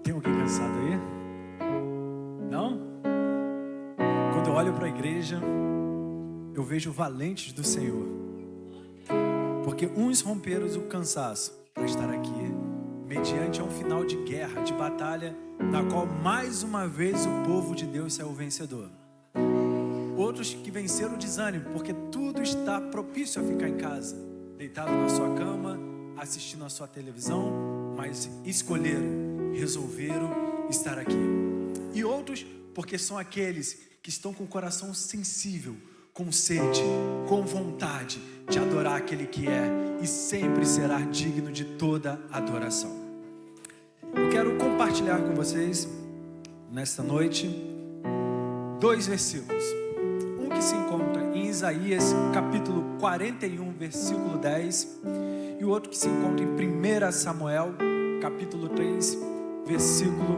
Tem alguém cansado aí? Não? Quando eu olho para a igreja, eu vejo valentes do Senhor, porque uns romperam o cansaço para estar aqui, mediante um final de guerra, de batalha, na qual mais uma vez o povo de Deus saiu vencedor. Outros que venceram o desânimo, porque tudo está propício a ficar em casa, deitado na sua cama, assistindo a sua televisão, mas escolheram, resolveram estar aqui. E outros, porque são aqueles que estão com o coração sensível, com sede, com vontade de adorar aquele que é e sempre será digno de toda adoração. Eu quero compartilhar com vocês, nesta noite, 2 versículos. Um que se encontra em Isaías, capítulo 41, versículo 10, e o outro que se encontra em 1 Samuel, capítulo 3, versículo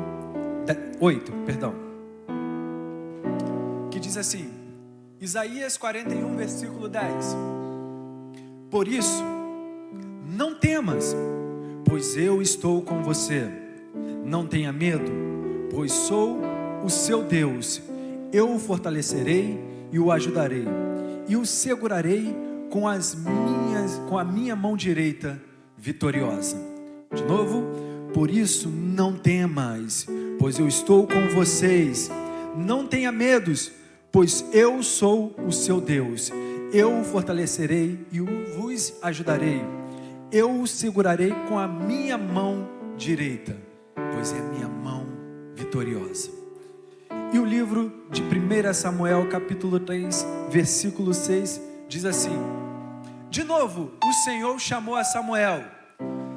8, que diz assim, Isaías 41, versículo 10: Por isso, não temas, pois eu estou com você. Não tenha medo, pois sou o seu Deus. Eu o fortalecerei e o ajudarei, e o segurarei com a minha mão direita vitoriosa. De novo, por isso não temas, pois eu estou com vocês. Não tenha medos, pois eu sou o seu Deus. Eu o fortalecerei e vos ajudarei. Eu o segurarei com a minha mão direita, pois é a minha mão vitoriosa. E o livro de 1 Samuel, capítulo 3, versículo 6, diz assim: De novo, o Senhor chamou a Samuel.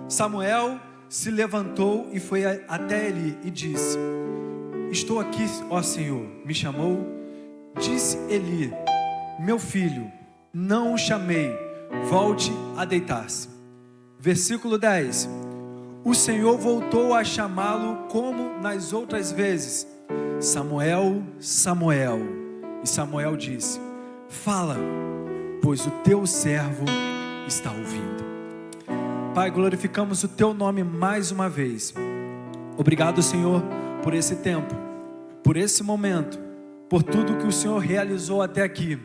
Samuel se levantou e foi até Eli e disse: Estou aqui, ó Senhor, me chamou? Disse Eli: Meu filho, não o chamei, volte a deitar-se. Versículo 10: O Senhor voltou a chamá-lo como nas outras vezes: Samuel, Samuel. E Samuel disse: Fala, pois o teu servo está ouvindo. Pai, glorificamos o teu nome mais uma vez. Obrigado, Senhor, por esse tempo, por esse momento, por tudo que o Senhor realizou até aqui.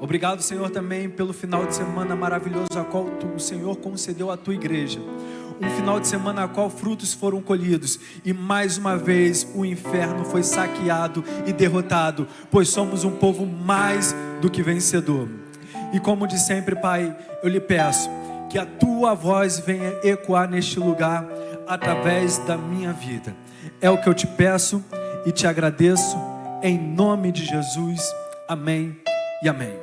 Obrigado, Senhor, também pelo final de semana maravilhoso a qual o Senhor concedeu à tua igreja. Um final de semana a qual frutos foram colhidos e mais uma vez o inferno foi saqueado e derrotado, pois somos um povo mais do que vencedor. E como de sempre, Pai, eu lhe peço que a tua voz venha ecoar neste lugar através da minha vida. É o que eu te peço e te agradeço em nome de Jesus. Amém e amém.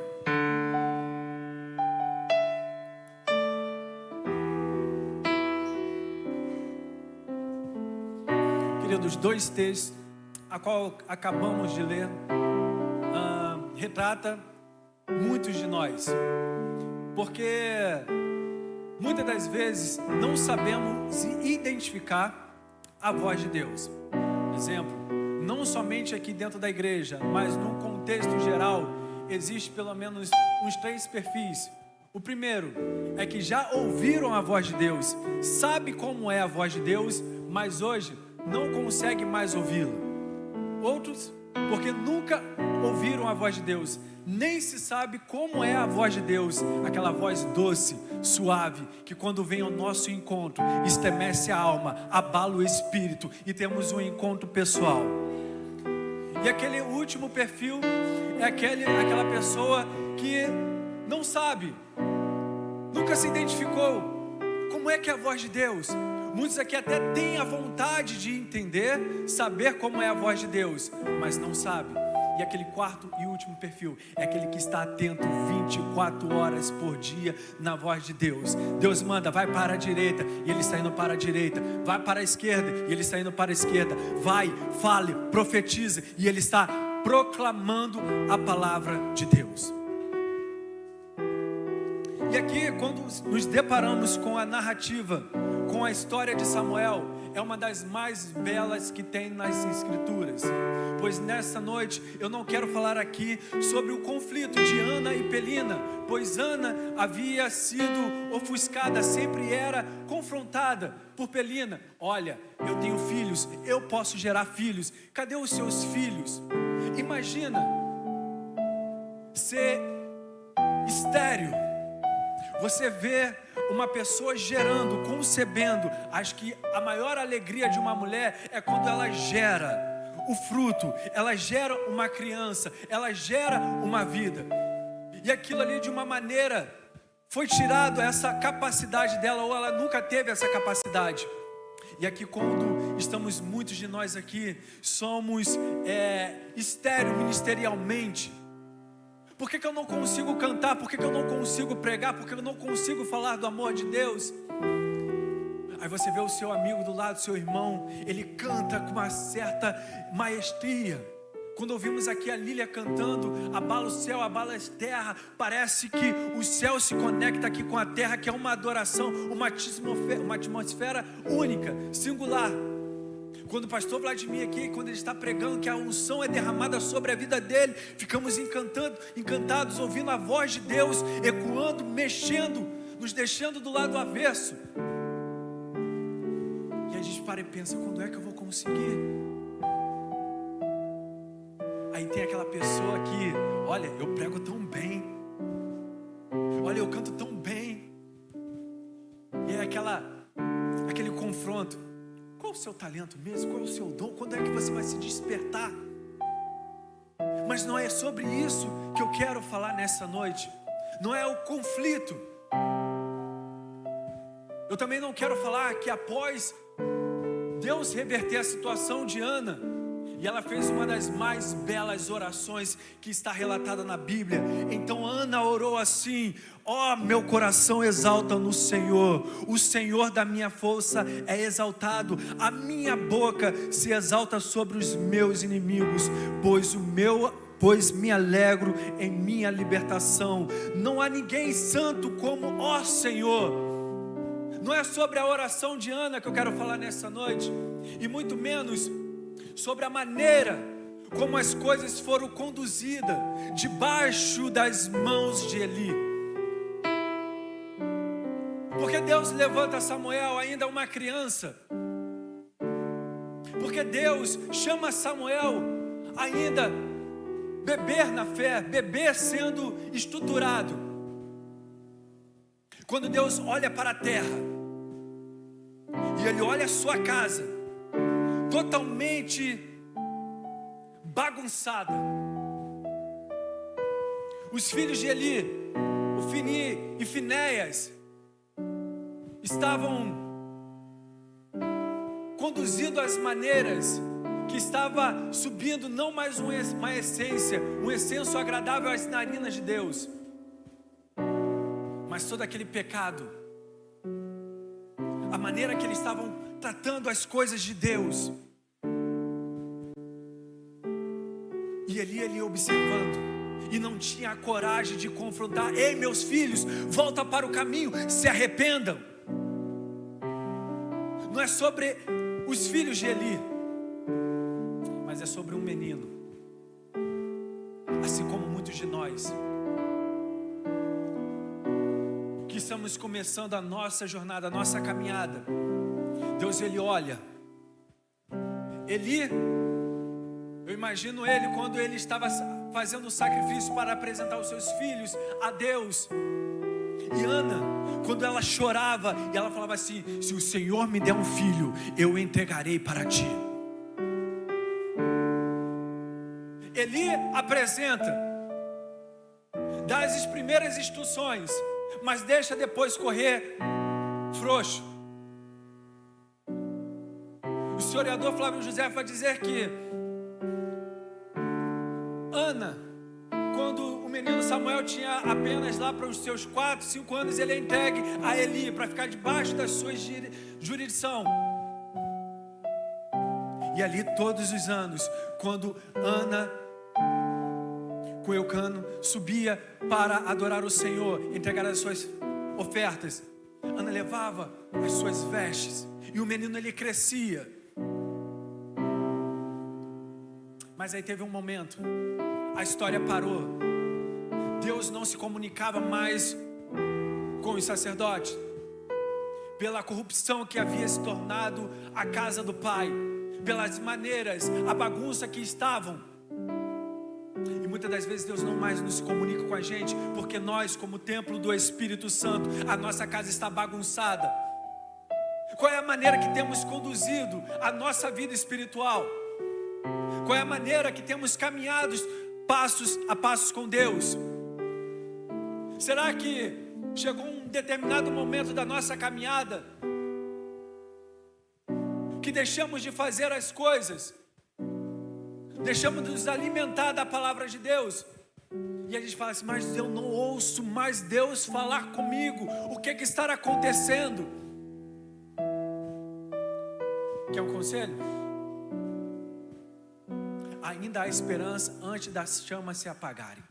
Queridos, 2 textos a qual acabamos de ler retrata muitos de nós, porque muitas das vezes não sabemos identificar a voz de Deus. Por exemplo, não somente aqui dentro da igreja, mas num contexto geral, existe pelo menos uns 3 perfis. O primeiro é que já ouviram a voz de Deus, sabe como é a voz de Deus, mas hoje não consegue mais ouvi-la. Outros, porque nunca ouviram a voz de Deus, nem se sabe como é a voz de Deus, aquela voz doce, suave, que quando vem ao nosso encontro, estremece a alma, abala o espírito e temos um encontro pessoal. E aquele último perfil é aquela pessoa que não sabe, nunca se identificou como é que é a voz de Deus. Muitos aqui até têm a vontade de entender, saber como é a voz de Deus, mas não sabe. E aquele quarto e último perfil é aquele que está atento 24 horas por dia na voz de Deus. Deus manda, vai para a direita, e ele está indo para a direita. Vai para a esquerda, e ele está indo para a esquerda. Vai, fale, profetize, e ele está proclamando a palavra de Deus. E aqui, quando nos deparamos com a narrativa, com a história de Samuel, é uma das mais belas que tem nas Escrituras. Pois nessa noite eu não quero falar aqui sobre o conflito de Ana e Penina, pois Ana havia sido ofuscada, sempre era confrontada por Penina. Olha, eu tenho filhos, eu posso gerar filhos, cadê os seus filhos? Imagina ser estéril. Você vê uma pessoa gerando, concebendo. Acho que a maior alegria de uma mulher é quando ela gera o fruto, ela gera uma criança, ela gera uma vida. E aquilo ali, de uma maneira, foi tirado essa capacidade dela, ou ela nunca teve essa capacidade. E aqui, quando estamos, muitos de nós aqui somos estéril ministerialmente. Por que eu não consigo cantar? Por que eu não consigo pregar? Por que eu não consigo falar do amor de Deus? Aí você vê o seu amigo do lado, seu irmão, ele canta com uma certa maestria. Quando ouvimos aqui a Lília cantando, abala o céu, abala a terra, parece que o céu se conecta aqui com a terra, que é uma adoração, uma atmosfera única, singular. Quando o pastor Vladimir aqui, quando ele está pregando que a unção é derramada sobre a vida dele, ficamos encantados, ouvindo a voz de Deus, ecoando, mexendo, nos deixando do lado avesso. E a gente para e pensa, quando é que eu vou conseguir? Aí tem aquela pessoa que, olha, eu prego tão bem, olha, eu canto tão bem. E é aquele confronto. Qual o seu talento mesmo? Qual é o seu dom? Quando é que você vai se despertar? Mas não é sobre isso que eu quero falar nessa noite. Não é o conflito. Eu também não quero falar que após Deus reverter a situação de Ana, e ela fez uma das mais belas orações que está relatada na Bíblia. Então Ana orou assim: ó, meu coração exalta no Senhor, o Senhor da minha força é exaltado, a minha boca se exalta sobre os meus inimigos, pois me alegro em minha libertação. Não há ninguém santo como ó Senhor. Não é sobre a oração de Ana que eu quero falar nessa noite, e muito menos sobre a maneira como as coisas foram conduzidas debaixo das mãos de Eli. Porque Deus levanta Samuel ainda uma criança. Porque Deus chama Samuel ainda beber na fé, beber sendo estruturado. Quando Deus olha para a terra e Ele olha a sua casa totalmente bagunçada. Os filhos de Eli, Ofni e Finéias, estavam conduzindo as maneiras que estava subindo não mais uma essência, um incenso agradável às narinas de Deus, mas todo aquele pecado, a maneira que eles estavam tratando as coisas de Deus. E ele observando, e não tinha a coragem de confrontar. Ei, meus filhos, volta para o caminho, se arrependam. Não é sobre os filhos de Eli, mas é sobre um menino, assim como muitos de nós que estamos começando a nossa jornada, a nossa caminhada. Deus, Ele olha. Eli, eu imagino ele quando ele estava fazendo o sacrifício para apresentar os seus filhos a Deus. E Ana, quando ela chorava, e ela falava assim: se o Senhor me der um filho, eu o entregarei para ti. Eli apresenta, dá as primeiras instruções, mas deixa depois correr frouxo. O historiador Flávio José vai dizer que Ana, quando o menino Samuel tinha apenas lá para os seus 4, 5 anos, ele é entregue a Eli para ficar debaixo da sua jurisdição. E ali todos os anos, quando Ana com Eucano subia para adorar o Senhor, entregar as suas ofertas, Ana levava as suas vestes E o menino, ele crescia. Mas aí teve um momento, a história parou. Deus não se comunicava mais com os sacerdotes, pela corrupção que havia se tornado a casa do Pai, pelas maneiras, a bagunça que estavam. E muitas das vezes Deus não mais nos comunica com a gente, porque nós, como templo do Espírito Santo, a nossa casa está bagunçada. Qual é a maneira que temos conduzido a nossa vida espiritual? Qual é a maneira que temos caminhado passos a passos com Deus? Será que chegou um determinado momento da nossa caminhada que deixamos de fazer as coisas, deixamos de nos alimentar da palavra de Deus, e a gente fala assim: mas eu não ouço mais Deus falar comigo, o que está acontecendo? Quer um conselho? Ainda há esperança antes das chamas se apagarem.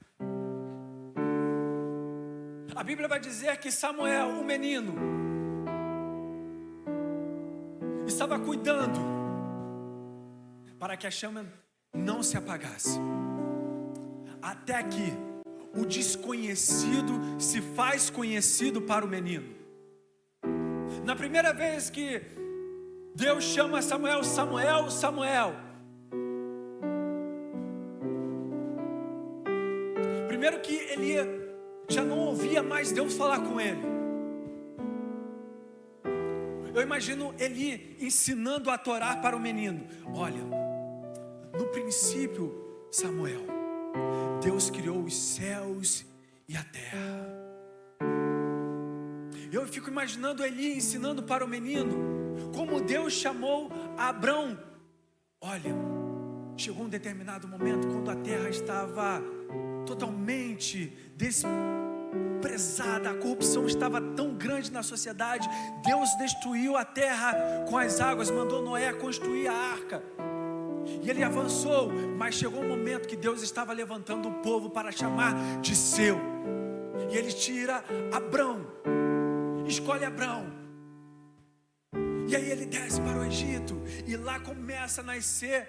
A Bíblia vai dizer que Samuel, o menino, estava cuidando para que a chama não se apagasse, até que o desconhecido se faz conhecido para o menino. Na primeira vez que Deus chama Samuel, Samuel, Samuel, primeiro que ele já não ouvia mais Deus falar com ele. Eu imagino Eli ensinando a Torá para o menino: olha, no princípio, Samuel, Deus criou os céus e a terra. Eu fico imaginando Eli ensinando para o menino como Deus chamou Abrão. Olha, chegou um determinado momento quando a terra estava totalmente desprezada, a corrupção estava tão grande na sociedade. Deus destruiu a terra com as águas, mandou Noé construir a arca, e ele avançou, mas chegou um momento que Deus estava levantando o povo para chamar de seu, e ele tira Abrão, escolhe Abrão, e aí ele desce para o Egito, e lá começa a nascer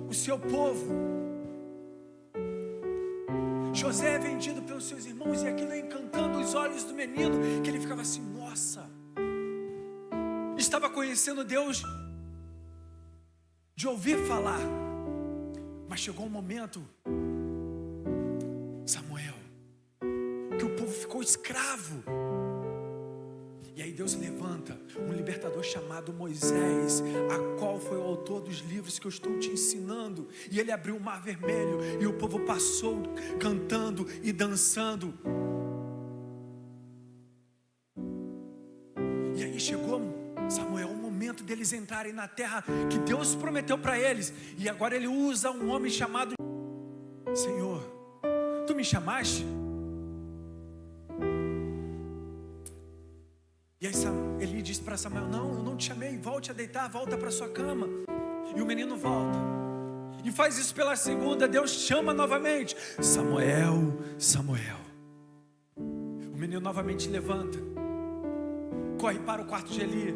o seu povo. José é vendido pelos seus irmãos, e aquilo encantando os olhos do menino, que ele ficava assim: nossa, estava conhecendo Deus de ouvir falar. Mas chegou um momento, Samuel, que o povo ficou escravo, e aí Deus levanta um libertador chamado Moisés, a qual foi o autor dos livros que eu estou te ensinando, e ele abriu o mar vermelho, e o povo passou cantando e dançando. E aí chegou, Samuel, o momento deles entrarem na terra que Deus prometeu para eles, e agora ele usa um homem chamado Senhor, tu me chamaste? E aí Eli disse para Samuel: não, eu não te chamei, volte a deitar, volta para sua cama. E o menino volta, e faz isso pela segunda. Deus chama novamente: Samuel, Samuel. O menino novamente levanta, corre para o quarto de Eli,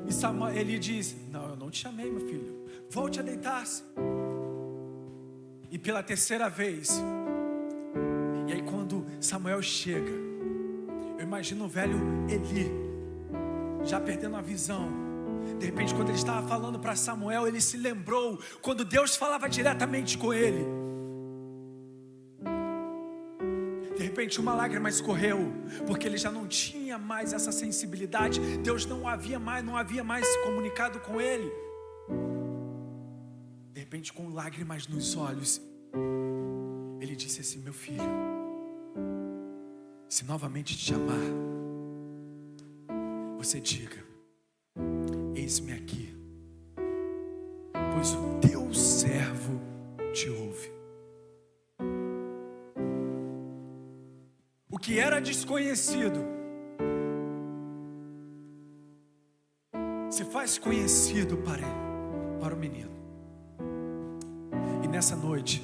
e Eli diz: não, eu não te chamei, meu filho, volte a deitar-se. E pela terceira vez, e aí quando Samuel chega, eu imagino o velho Eli já perdendo a visão. De repente, quando ele estava falando para Samuel, ele se lembrou quando Deus falava diretamente com ele. De repente uma lágrima escorreu, porque ele já não tinha mais essa sensibilidade. Deus não havia mais se comunicado com ele. De repente, com lágrimas nos olhos, ele disse assim: meu filho, se novamente te chamar, você diga: eis-me aqui, pois o teu servo te ouve. O que era desconhecido se faz conhecido para o menino. E nessa noite,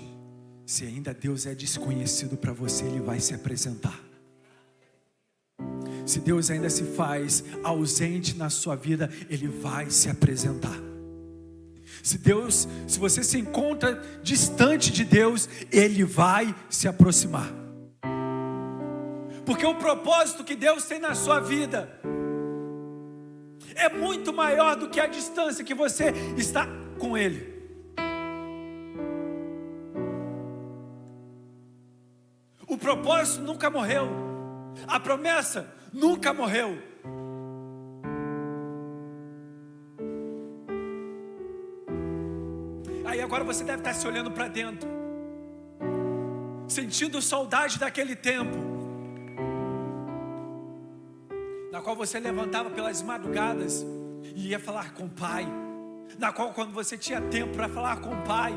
se ainda Deus é desconhecido para você, Ele vai se apresentar. Se Deus ainda se faz ausente na sua vida, Ele vai se apresentar. Se você se encontra distante de Deus, Ele vai se aproximar. Porque o propósito que Deus tem na sua vida é muito maior do que a distância que você está com Ele. O propósito nunca morreu. A promessa nunca morreu. Aí agora você deve estar se olhando para dentro, sentindo saudade daquele tempo, na qual você levantava pelas madrugadas e ia falar com o Pai, na qual quando você tinha tempo para falar com o Pai,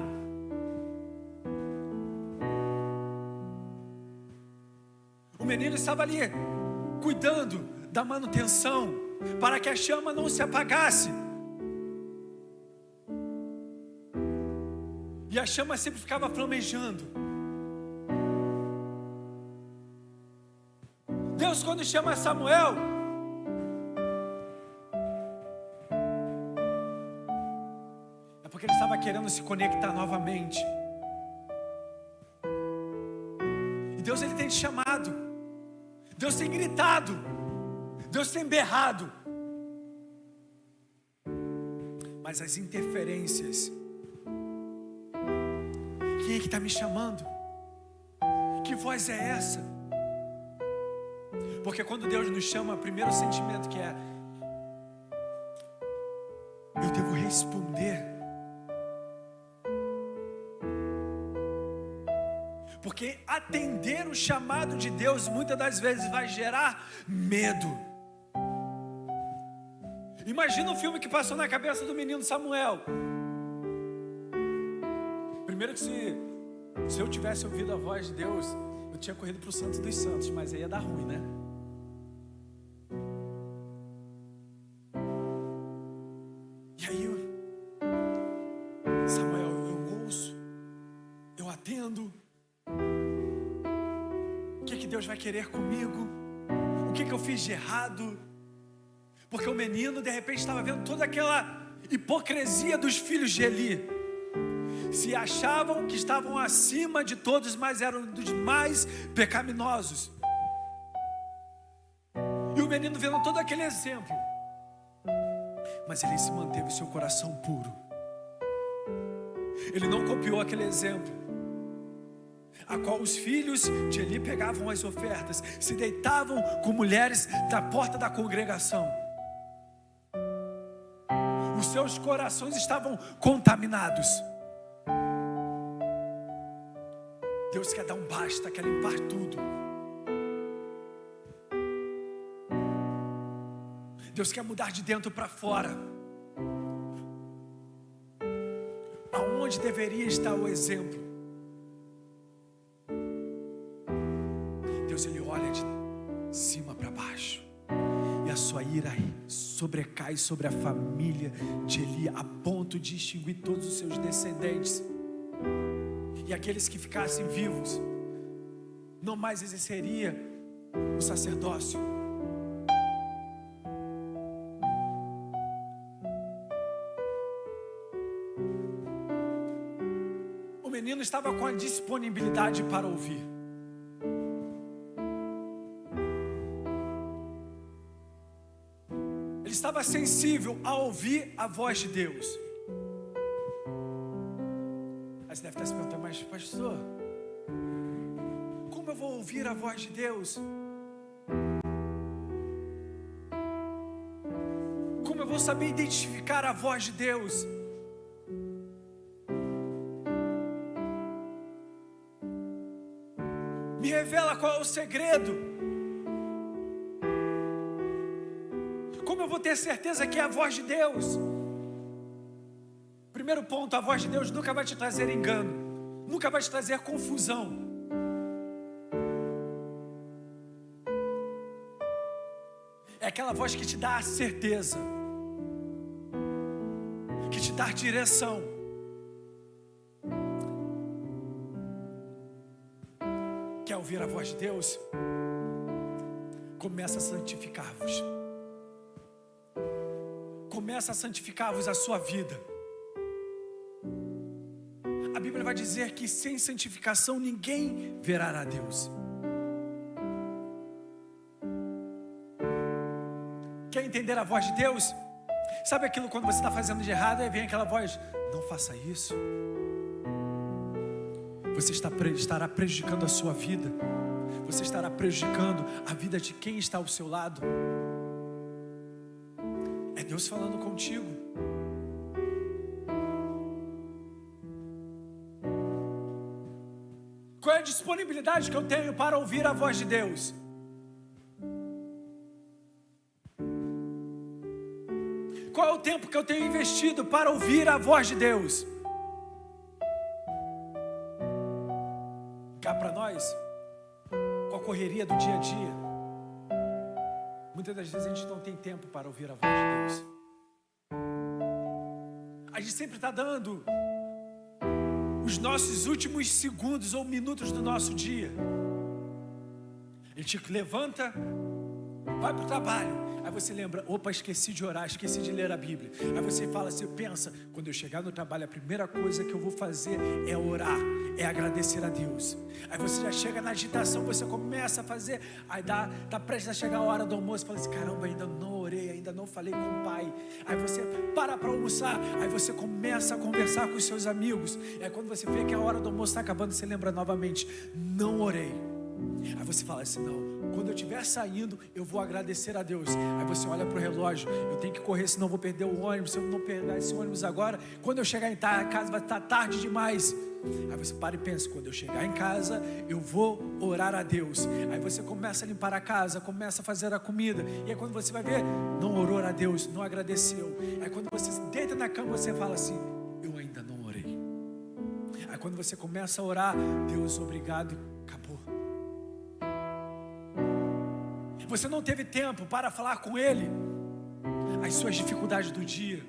o menino estava ali cuidando da manutenção para que a chama não se apagasse. E a chama sempre ficava flamejando. Deus, quando chama Samuel, é porque Ele estava querendo se conectar novamente. E Deus, Ele tem te chamado. Deus tem gritado. Deus tem berrado. Mas as interferências, quem é que está me chamando? Que voz é essa? Porque quando Deus nos chama, o primeiro sentimento que é: eu devo responder. Porque atender o chamado de Deus muitas das vezes vai gerar medo. Imagina o filme que passou na cabeça do menino Samuel. Primeiro que se eu tivesse ouvido a voz de Deus, eu tinha corrido para o Santos dos Santos, mas aí ia dar ruim, né? E aí, Samuel, eu ouço, eu atendo. O que Deus vai querer comigo? O que eu fiz de errado? Porque o menino de repente estava vendo toda aquela hipocrisia dos filhos de Eli. Se achavam que estavam acima de todos, mas eram dos mais pecaminosos. E o menino vendo todo aquele exemplo, mas ele se manteve seu coração puro. Ele não copiou aquele exemplo, a qual os filhos de Eli pegavam as ofertas, se deitavam com mulheres da porta da congregação. Os seus corações estavam contaminados. Deus quer dar um basta, quer limpar tudo. Deus quer mudar de dentro para fora. Aonde deveria estar o exemplo? Deus, Ele olha de cima para baixo. E a sua ira sobrecai sobre a família de Eli, a ponto de extinguir todos os seus descendentes. E aqueles que ficassem vivos não mais exerceria o sacerdócio. O menino estava com a disponibilidade para ouvir. Ele estava sensível a ouvir a voz de Deus. Você deve estar se perguntando: mas pastor, como eu vou ouvir a voz de Deus? Como eu vou saber identificar a voz de Deus? Me revela qual é o segredo. Como eu vou ter certeza que é a voz de Deus? Primeiro ponto: a voz de Deus nunca vai te trazer engano, nunca vai te trazer confusão. É aquela voz que te dá a certeza, que te dá direção. Quer ouvir a voz de Deus? começa a santificar-vos. Começa a santificar-vos a sua vida. A Bíblia vai dizer que sem santificação ninguém verá a Deus. Quer entender a voz de Deus? Sabe aquilo quando você está fazendo de errado e vem aquela voz: não faça isso. Você estará prejudicando a sua vida. Você estará prejudicando a vida de quem está ao seu lado. É Deus falando contigo. Qual é a disponibilidade que eu tenho para ouvir a voz de Deus? Qual é o tempo que eu tenho investido para ouvir a voz de Deus? Cá para nós, com a correria do dia a dia, muitas das vezes a gente não tem tempo para ouvir a voz de Deus. A gente sempre está dando os nossos últimos segundos ou minutos do nosso dia. A gente levanta, vai para o trabalho. Aí você lembra: opa, esqueci de orar, esqueci de ler a Bíblia. Aí você fala assim, pensa: quando eu chegar no trabalho, a primeira coisa que eu vou fazer é orar, é agradecer a Deus. Aí você já chega na agitação, você começa a fazer. Aí tá prestes a chegar a hora do almoço, fala assim: caramba, ainda não orei, ainda não falei com o pai. Aí você para almoçar, aí você começa a conversar com os seus amigos. Aí quando você vê que a hora do almoço está acabando, você lembra novamente: não orei. Aí você fala assim: não, quando eu estiver saindo, eu vou agradecer a Deus. Aí você olha para o relógio: eu tenho que correr, senão eu vou perder o ônibus. Se eu não pegar esse ônibus agora, quando eu chegar em casa vai estar tarde demais. Aí você para e pensa: quando eu chegar em casa, eu vou orar a Deus. Aí você começa a limpar a casa, começa a fazer a comida. E aí quando você vai ver, não orou a Deus, não agradeceu. Aí quando você deita na cama, você fala assim: eu ainda não orei. Aí quando você começa a orar: Deus, obrigado, acabou. Você não teve tempo para falar com Ele as suas dificuldades do dia.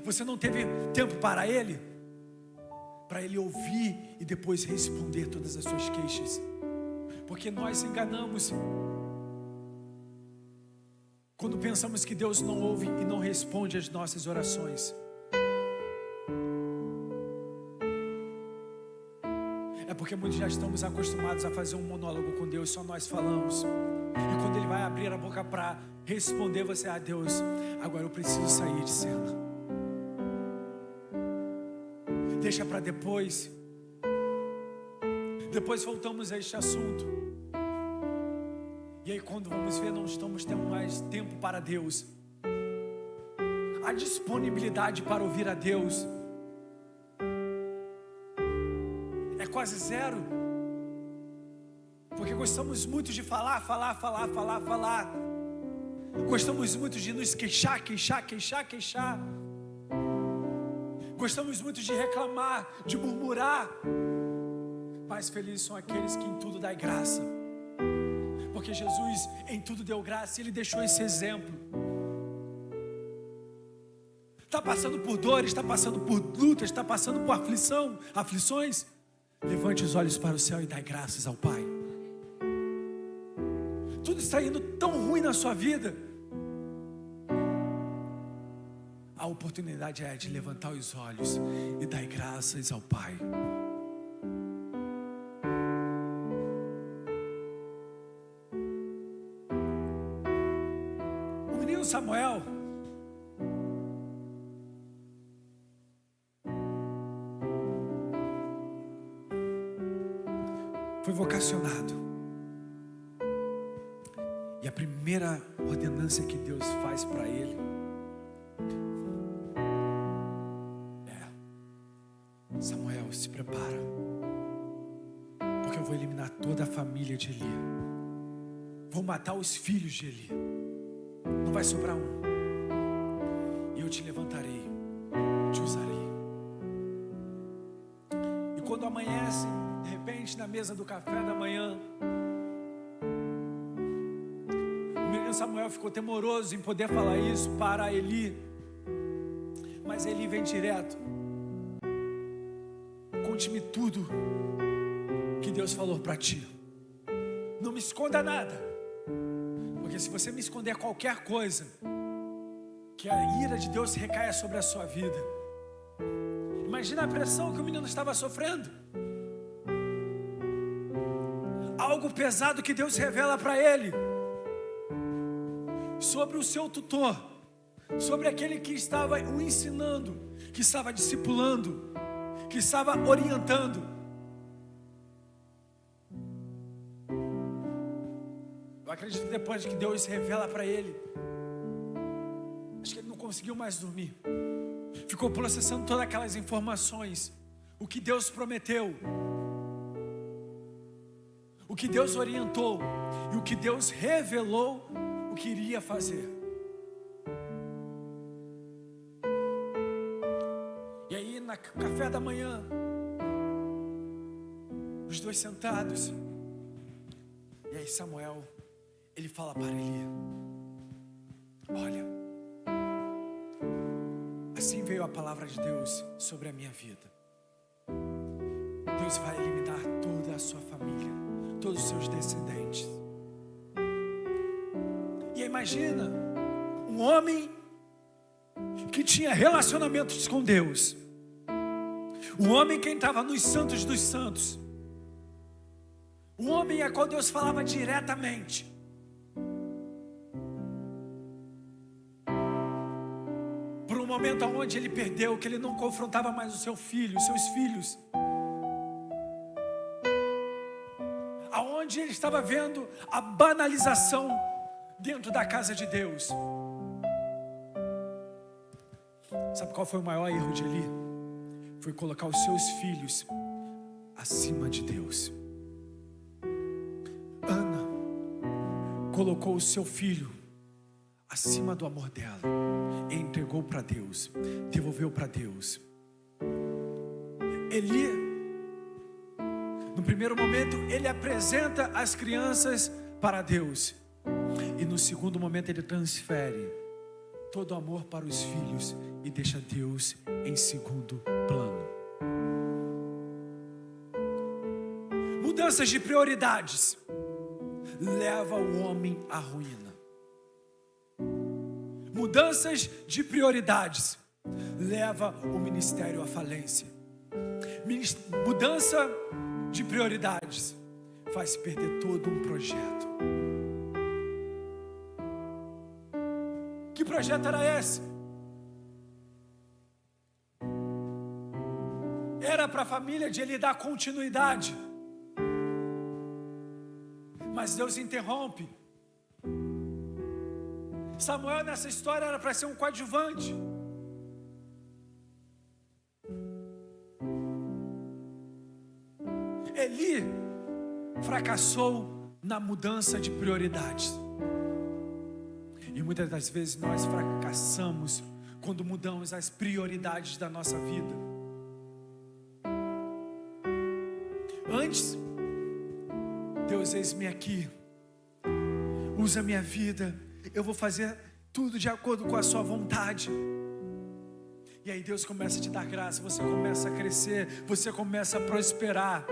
Você não teve tempo para Ele ouvir e depois responder todas as suas queixas. Porque nós enganamos quando pensamos que Deus não ouve e não responde às nossas orações. É porque muitos já estamos acostumados a fazer um monólogo com Deus, só nós falamos. E quando Ele vai abrir a boca para responder, você: ah, Deus, agora eu preciso sair de cena. Deixa para depois. Depois voltamos a este assunto. E aí quando vamos ver, não estamos tendo mais tempo para Deus. A disponibilidade para ouvir a Deus é quase zero. Porque gostamos muito de falar. Gostamos muito de nos queixar. Gostamos muito de reclamar, de murmurar. Mais felizes são aqueles que em tudo dão graça. Porque Jesus em tudo deu graça e Ele deixou esse exemplo. Está passando por dores, está passando por lutas, está passando por aflições. Levante os olhos para o céu e dai graças ao Pai. Tudo está indo tão ruim na sua vida. A oportunidade é de levantar os olhos e dar graças ao Pai. O menino Samuel foi vocacionado. E a primeira ordenança que Deus faz para ele é: Samuel, se prepara, porque eu vou eliminar toda a família de Eli. Vou matar os filhos de Eli. Não vai sobrar um. E eu te levantarei, te usarei. E quando amanhece, de repente, na mesa do café da manhã, o menino Samuel ficou temoroso em poder falar isso para Eli. Mas Eli vem direto: conte-me tudo que Deus falou para ti. Não me esconda nada. Porque se você me esconder qualquer coisa, que a ira de Deus recaia sobre a sua vida. Imagina a pressão que o menino estava sofrendo. Algo pesado que Deus revela para ele, sobre o seu tutor, sobre aquele que estava o ensinando, que estava discipulando, que estava orientando. Eu acredito que depois que Deus revela para ele, acho que ele não conseguiu mais dormir. Ficou processando todas aquelas informações, o que Deus prometeu, o que Deus orientou e o que Deus revelou o que iria fazer. E aí, no café da manhã, os dois sentados, e aí Samuel, ele fala para Eli: olha, assim veio a palavra de Deus sobre a minha vida. Deus vai eliminar toda a sua família, todos os seus descendentes. E imagina, um homem que tinha relacionamentos com Deus, um homem que estava nos santos dos santos, um homem a qual Deus falava diretamente. Por um momento onde ele perdeu, que ele não confrontava mais o seu filho, os seus filhos, aonde ele estava vendo a banalização dentro da casa de Deus. Sabe qual foi o maior erro de Eli? Foi colocar os seus filhos acima de Deus. Ana colocou o seu filho acima do amor dela e entregou para Deus, devolveu para Deus. Eli, no primeiro momento, ele apresenta as crianças para Deus, e no segundo momento ele transfere todo o amor para os filhos e deixa Deus em segundo plano. Mudanças de prioridades leva o homem à ruína. Mudanças de prioridades leva o ministério à falência. Mudança de prioridades faz perder todo um projeto. Que projeto era esse? Era para a família de ele dar continuidade, mas Deus interrompe. Samuel nessa história era para ser um coadjuvante. Eli fracassou na mudança de prioridades. E muitas das vezes nós fracassamos quando mudamos as prioridades da nossa vida. Antes, Deus, eis-me aqui, usa minha vida, eu vou fazer tudo de acordo com a sua vontade. E aí Deus começa a te dar graça, você começa a crescer, você começa a prosperar.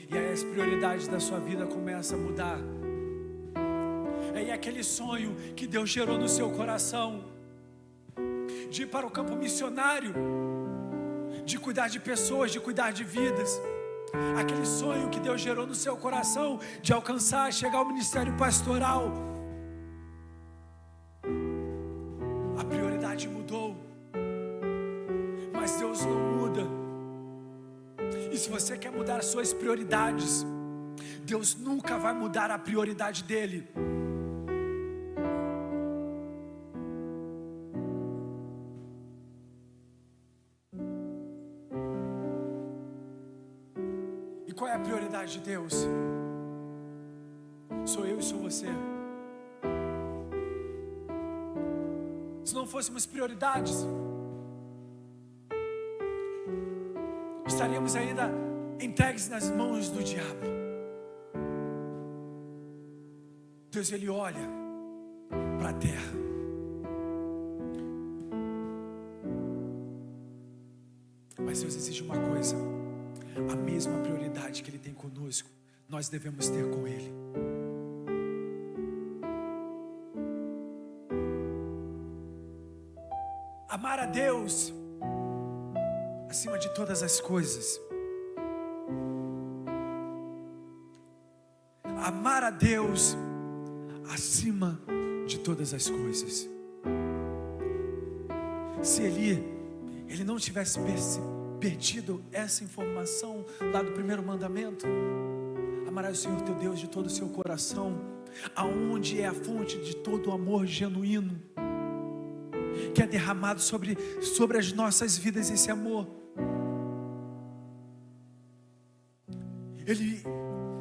E aí as prioridades da sua vida começam a mudar. É aquele sonho que Deus gerou no seu coração, de ir para o campo missionário, de cuidar de pessoas, de cuidar de vidas. Aquele sonho que Deus gerou no seu coração, de alcançar, chegar ao ministério pastoral. A prioridade mudou, mas Deus não muda. E se você quer mudar as suas prioridades, Deus nunca vai mudar a prioridade dele. Qual é a prioridade de Deus? Sou eu e sou você. Se não fôssemos prioridades, estaríamos ainda entregues nas mãos do diabo. Deus, ele olha para a terra. Mas Deus exige uma coisa: a mesma prioridade que Ele tem conosco, nós devemos ter com Ele. amar a Deus acima de todas as coisas. Amar a Deus acima de todas as coisas. Se ele não tivesse perdido essa informação lá do primeiro mandamento, amarás o Senhor teu Deus de todo o seu coração, aonde é a fonte de todo o amor genuíno, que é derramado sobre as nossas vidas, esse amor.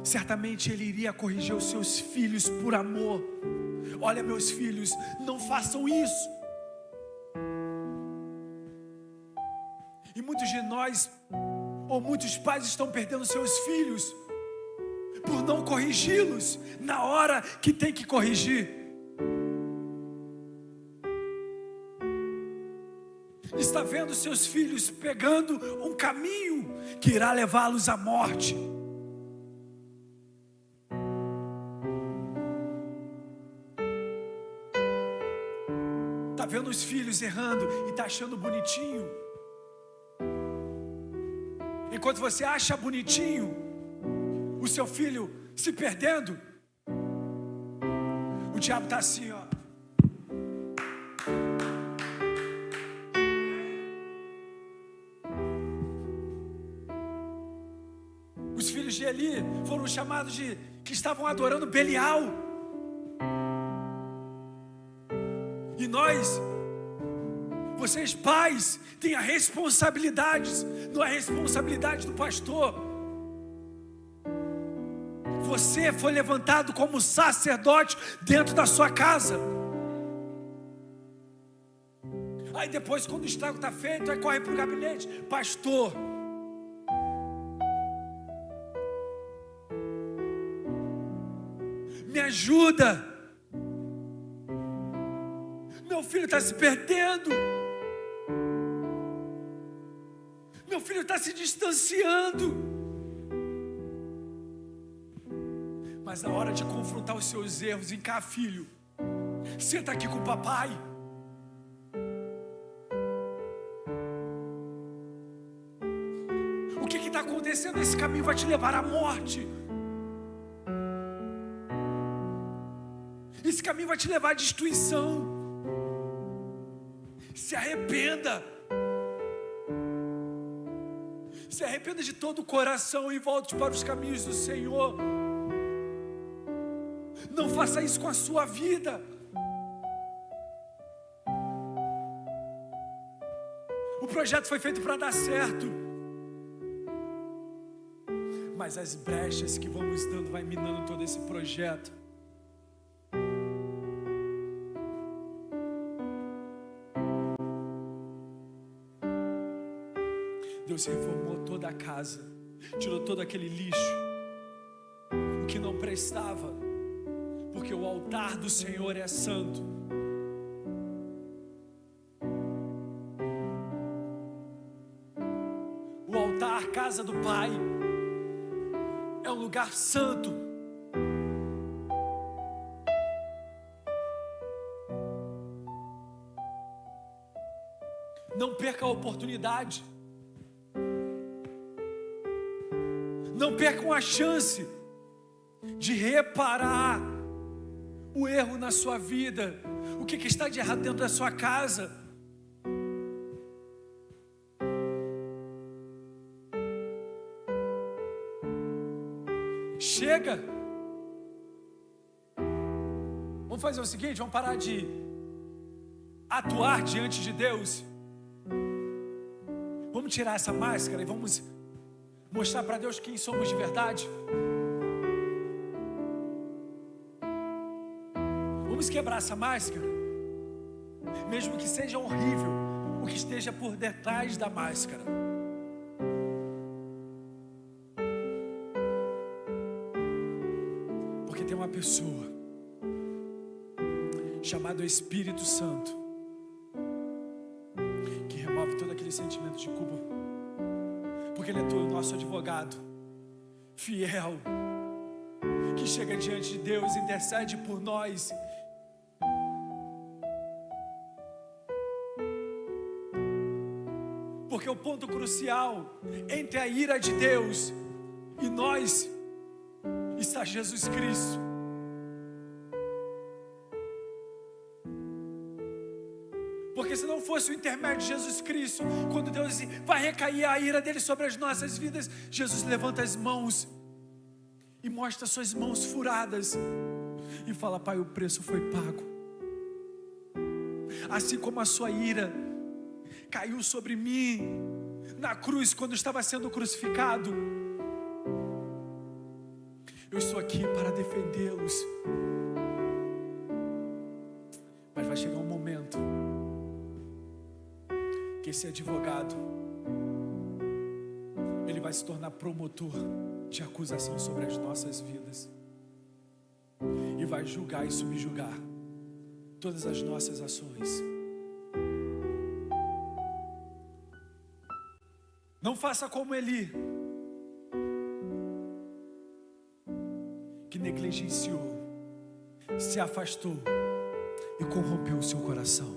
Certamente ele iria corrigir os seus filhos por amor. Olha, meus filhos, não façam isso. E muitos de nós, ou muitos pais, estão perdendo seus filhos por não corrigi-los na hora que tem que corrigir. Está vendo seus filhos pegando um caminho que irá levá-los à morte. Está vendo os filhos errando e está achando bonitinho. Enquanto você acha bonitinho o seu filho se perdendo, o diabo está assim, ó. Os filhos de Eli foram chamados de que estavam adorando Belial. E nós, vocês pais, têm a responsabilidade, não é a responsabilidade do pastor. Você foi levantado como sacerdote dentro da sua casa. Aí depois, quando o estrago está feito, aí corre para o gabinete. Pastor, me ajuda. Meu filho está se perdendo. Meu filho está se distanciando. Mas na hora de confrontar os seus erros, vem cá, filho, senta aqui com o papai. O que está acontecendo? Esse caminho vai te levar à morte. Esse caminho vai te levar à destruição. Se arrependa. Se arrependa de todo o coração e volte para os caminhos do Senhor. Não faça isso com a sua vida. O projeto foi feito para dar certo, mas as brechas que vamos dando vai minando todo esse projeto. Deus reformou toda a casa, tirou todo aquele lixo, o que não prestava, porque o altar do Senhor é santo. O altar, casa do Pai, é um lugar santo. Não perca a oportunidade. Não percam a chance de reparar o erro na sua vida. O que está de errado dentro da sua casa? Chega. Vamos fazer o seguinte, vamos parar de atuar diante de Deus. Vamos tirar essa máscara e vamos mostrar para Deus quem somos de verdade. Vamos quebrar essa máscara, mesmo que seja horrível o que esteja por detrás da máscara. Porque tem uma pessoa chamada Espírito Santo que remove todo aquele sentimento de culpa, porque Ele é o nosso advogado fiel, que chega diante de Deus, intercede por nós. Porque o ponto crucial entre a ira de Deus e nós está Jesus Cristo. Porque se não fosse o intermédio de Jesus Cristo, quando Deus vai recair a ira dele sobre as nossas vidas, Jesus levanta as mãos e mostra suas mãos furadas e fala: Pai, o preço foi pago. Assim como a sua ira caiu sobre mim na cruz quando estava sendo crucificado, eu estou aqui para defendê-los. Mas vai chegar um momento que esse advogado, ele vai se tornar promotor de acusação sobre as nossas vidas e vai julgar e subjugar todas as nossas ações. Não faça como Eli, que negligenciou, se afastou e corrompeu o seu coração.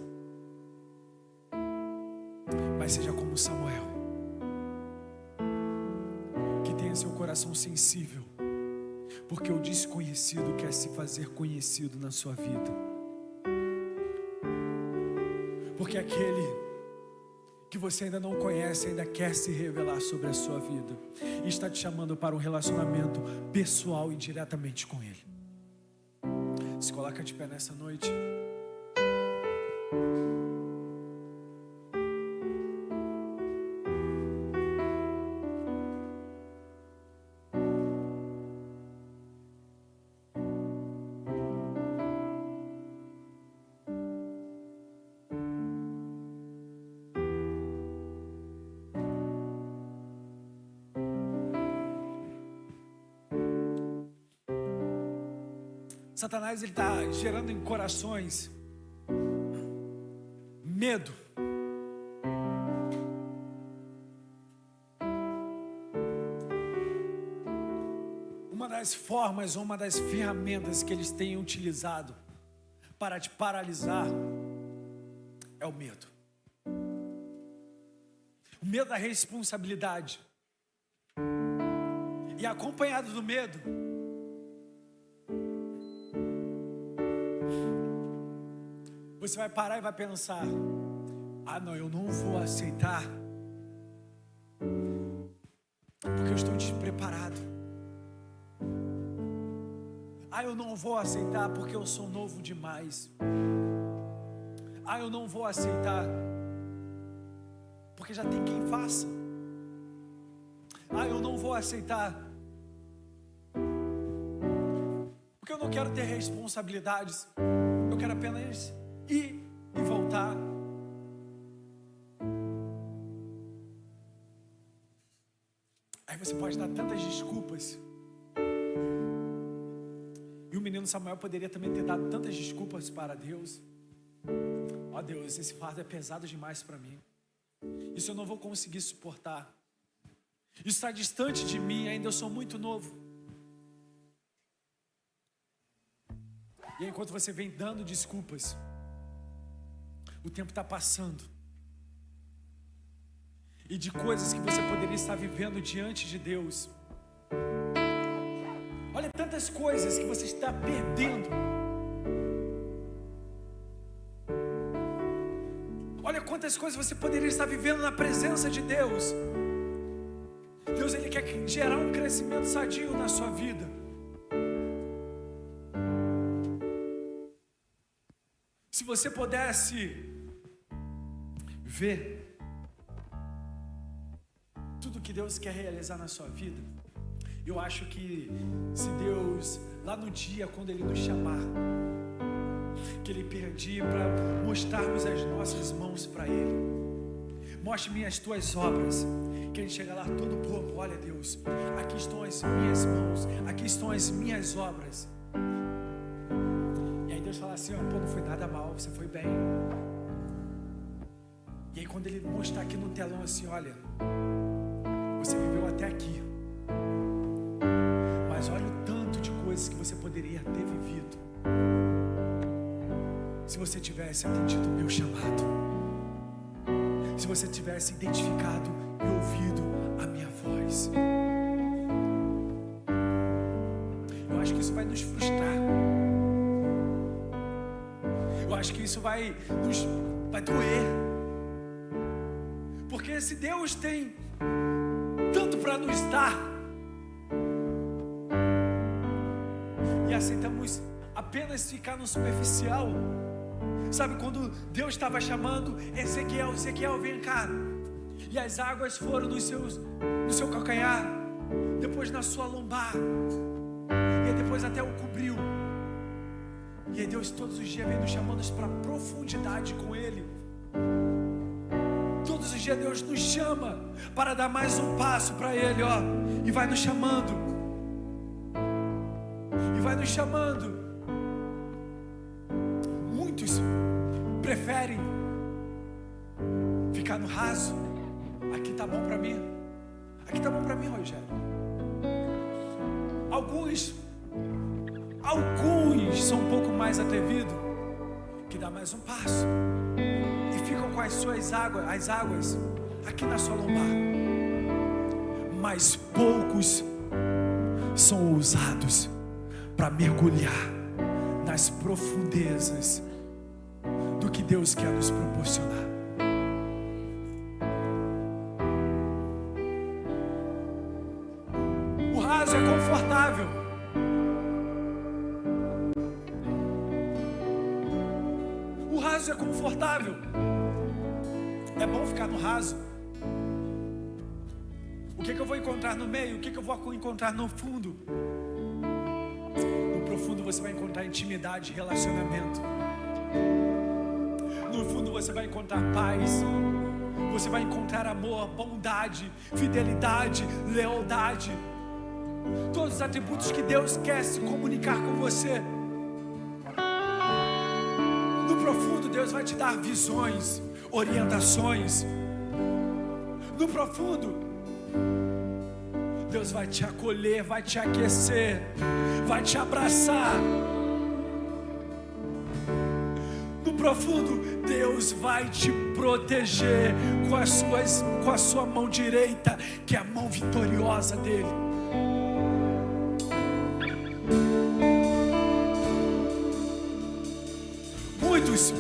Mas seja como Samuel, que tenha seu coração sensível, porque o desconhecido quer se fazer conhecido na sua vida. Porque aquele que você ainda não conhece ainda quer se revelar sobre a sua vida e está te chamando para um relacionamento pessoal e diretamente com Ele. Se coloca de pé nessa noite. Satanás, ele está gerando em corações medo. Uma das formas, ou uma das ferramentas que eles têm utilizado para te paralisar é o medo. O medo da responsabilidade. E acompanhado do medo, você vai parar e vai pensar: ah, não, eu não vou aceitar, porque eu estou despreparado. Ah, eu não vou aceitar porque eu sou novo demais. Ah, eu não vou aceitar porque já tem quem faça. Ah, eu não vou aceitar porque eu não quero ter responsabilidades. Eu quero apenas ir e voltar. Aí você pode dar tantas desculpas. E o menino Samuel poderia também ter dado tantas desculpas para Deus. Ó Deus, esse fardo é pesado demais para mim. Isso eu não vou conseguir suportar. Isso está distante de mim, ainda eu sou muito novo. E aí, enquanto você vem dando desculpas, o tempo está passando. E de coisas que você poderia estar vivendo diante de Deus. Olha tantas coisas que você está perdendo. Olha quantas coisas você poderia estar vivendo na presença de Deus. Deus, Ele quer gerar um crescimento sadio na sua vida. Se você pudesse ver tudo que Deus quer realizar na sua vida, eu acho que se Deus, lá no dia quando Ele nos chamar, que Ele pedir para mostrarmos as nossas mãos para Ele, mostre-me as tuas obras, que Ele chega lá todo bobo: olha Deus, aqui estão as minhas mãos, aqui estão as minhas obras. E aí Deus fala assim: ó, pô, não foi nada mal, você foi bem. E aí quando Ele mostrar aqui no telão assim: olha, você viveu até aqui, mas olha o tanto de coisas que você poderia ter vivido se você tivesse atendido o meu chamado, se você tivesse identificado e ouvido a minha voz. Eu acho que isso vai nos frustrar. Eu acho que isso vai doer. Porque se Deus tem tanto para nos dar e aceitamos apenas ficar no superficial, sabe, quando Deus estava chamando Ezequiel, vem cá, e as águas foram no seu calcanhar, depois na sua lombar, e aí depois até o cobriu. E aí Deus todos os dias vem nos chamando para profundidade com Ele. Todos os dias Deus nos chama para dar mais um passo para Ele, ó, e vai nos chamando, e vai nos chamando. Muitos preferem ficar no raso. Aqui tá bom para mim, aqui tá bom para mim, Rogério. Alguns são um pouco mais atrevidos, que dá mais um passo e ficam com as águas aqui na sua lombar. Mas poucos são ousados para mergulhar nas profundezas do que Deus quer nos proporcionar. O raso é confortável. O raso é confortável. É bom ficar no raso. O que eu vou encontrar no meio? O que eu vou encontrar no fundo? No profundo você vai encontrar intimidade, relacionamento. No fundo você vai encontrar paz. Você vai encontrar amor, bondade, fidelidade, lealdade. Todos os atributos que Deus quer se comunicar com você. No profundo Deus vai te dar visões, orientações. No profundo Deus vai te acolher, vai te aquecer, vai te abraçar. No profundo Deus vai te proteger com a sua mão direita, que é a mão vitoriosa dele. Muitos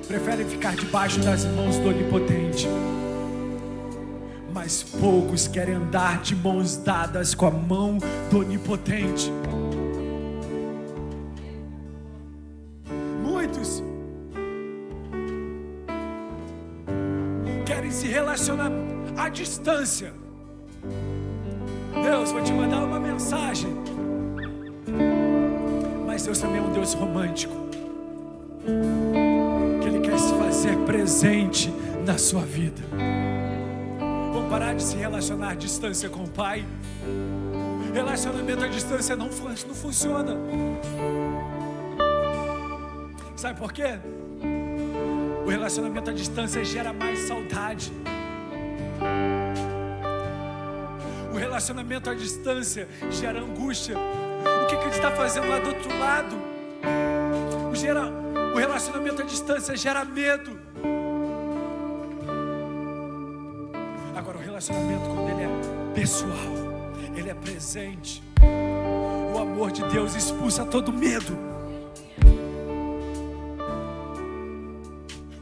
preferem ficar debaixo das mãos do Onipotente, mas poucos querem andar de mãos dadas com a mão do Onipotente. Muitos querem se relacionar à distância. Deus, vou te mandar uma mensagem. Mas Deus também é um Deus romântico, que Ele quer se fazer presente na sua vida. Vamos parar de se relacionar à distância com o Pai. Relacionamento à distância não funciona. Sabe por quê? O relacionamento à distância gera mais saudade. O relacionamento à distância gera angústia. O que ele está fazendo lá do outro lado? O relacionamento à distância gera medo. Agora, o relacionamento, quando ele é pessoal, ele é presente, o amor de Deus expulsa todo medo.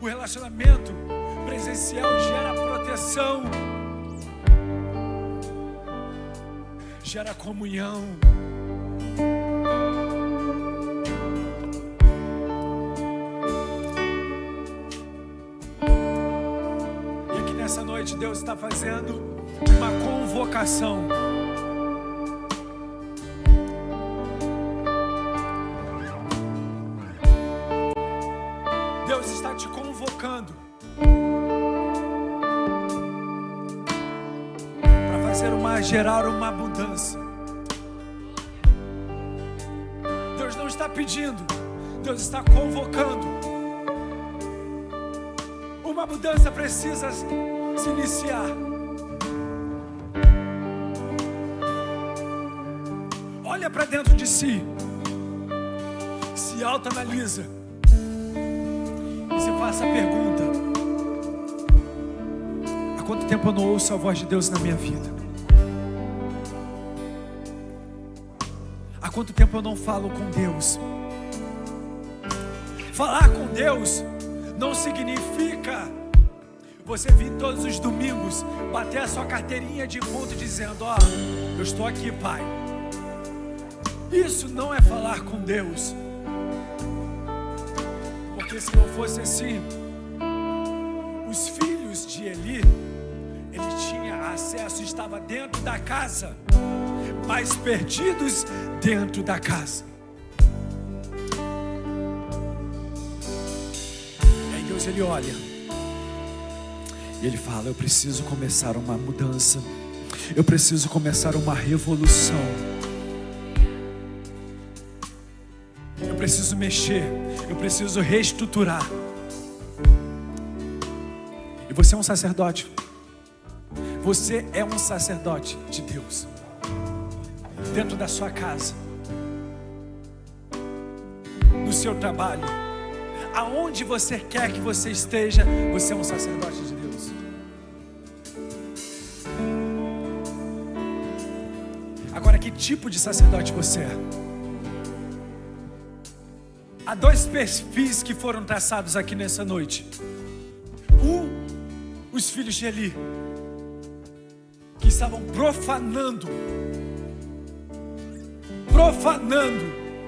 O relacionamento presencial gera proteção, gera comunhão. E aqui nessa noite Deus está fazendo uma convocação. Deus está te convocando para gerar uma abundância. Deus não está pedindo, Deus está convocando. Uma mudança precisa se iniciar. Olha para dentro de si, se autoanalisa e se faça a pergunta: quanto tempo eu não ouço a voz de Deus na minha vida? Há quanto tempo eu não falo com Deus? Falar com Deus não significa você vir todos os domingos, bater a sua carteirinha de ponto dizendo: ó, eu estou aqui, Pai. Isso não é falar com Deus. Porque se não fosse assim, os filhos de Eli, ele tinha acesso, estava dentro da casa, mas perdidos dentro da casa. E aí Deus, ele olha e ele fala: eu preciso começar uma mudança, eu preciso começar uma revolução, eu preciso mexer, eu preciso reestruturar. E você é um sacerdote. Você é um sacerdote de Deus. Dentro da sua casa, no seu trabalho, aonde você quer que você esteja, você é um sacerdote de Deus. Agora, que tipo de sacerdote você é? Há dois perfis que foram traçados aqui nessa noite. Os filhos de Eli, que estavam profanando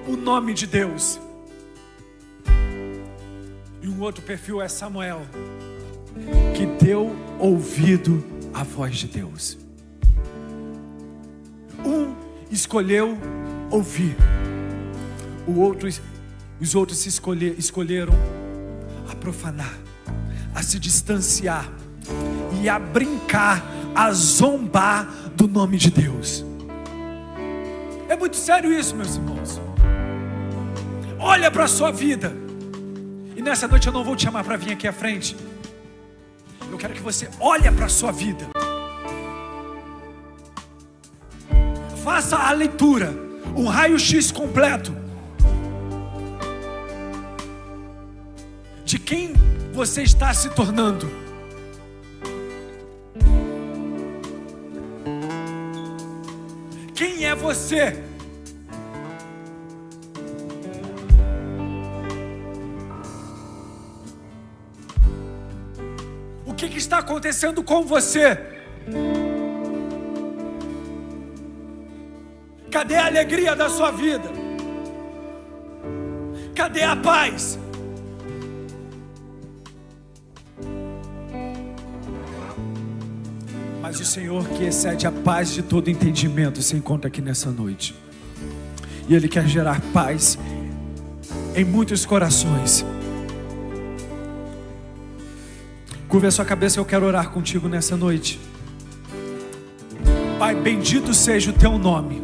o nome de Deus. E um outro perfil é Samuel, que deu ouvido à voz de Deus. Um escolheu ouvir, os outros se escolheram a profanar, a se distanciar e a brincar, a zombar do nome de Deus. É muito sério isso, meus irmãos. Olha para a sua vida. E nessa noite eu não vou te chamar para vir aqui à frente. Eu quero que você olhe para a sua vida. Faça a leitura, um raio-x completo de quem você está se tornando. Quem é você? O que está acontecendo com você? Cadê a alegria da sua vida? Cadê a paz? Mas o Senhor, que excede a paz de todo entendimento, se encontra aqui nessa noite. E Ele quer gerar paz em muitos corações. Curva a sua cabeça, eu quero orar contigo nessa noite. Pai, bendito seja o Teu nome.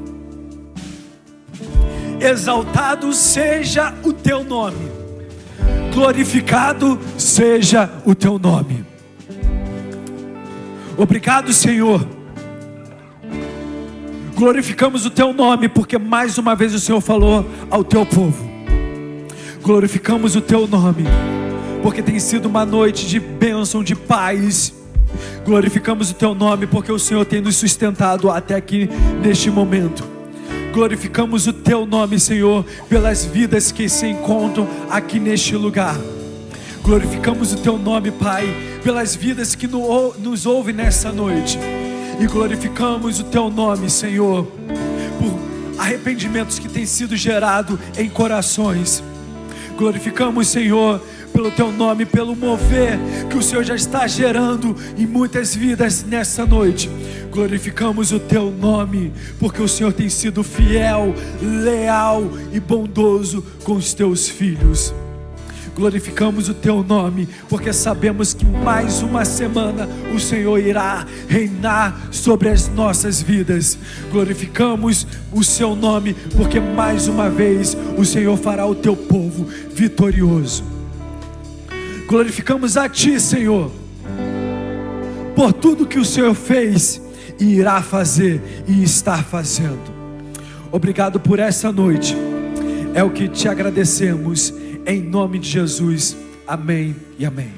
Exaltado seja o Teu nome. Glorificado seja o Teu nome. Obrigado, Senhor. Glorificamos o Teu nome, porque mais uma vez o Senhor falou ao Teu povo. Glorificamos o Teu nome, porque tem sido uma noite de bênção, de paz. Glorificamos o Teu nome, porque o Senhor tem nos sustentado até aqui neste momento. Glorificamos o Teu nome, Senhor, pelas vidas que se encontram aqui neste lugar. Glorificamos o Teu nome, Pai, pelas vidas que nos ouvem nessa noite. E glorificamos o Teu nome, Senhor, por arrependimentos que têm sido gerados em corações. Glorificamos, Senhor, pelo Teu nome, pelo mover que o Senhor já está gerando em muitas vidas nessa noite. Glorificamos o Teu nome, porque o Senhor tem sido fiel, leal e bondoso com os Teus filhos. Glorificamos o Teu nome, porque sabemos que mais uma semana o Senhor irá reinar sobre as nossas vidas. Glorificamos o Seu nome, porque mais uma vez o Senhor fará o Teu povo vitorioso. Glorificamos a Ti, Senhor, por tudo que o Senhor fez e irá fazer e está fazendo. Obrigado por essa noite. É o que te agradecemos. Em nome de Jesus, amém e amém.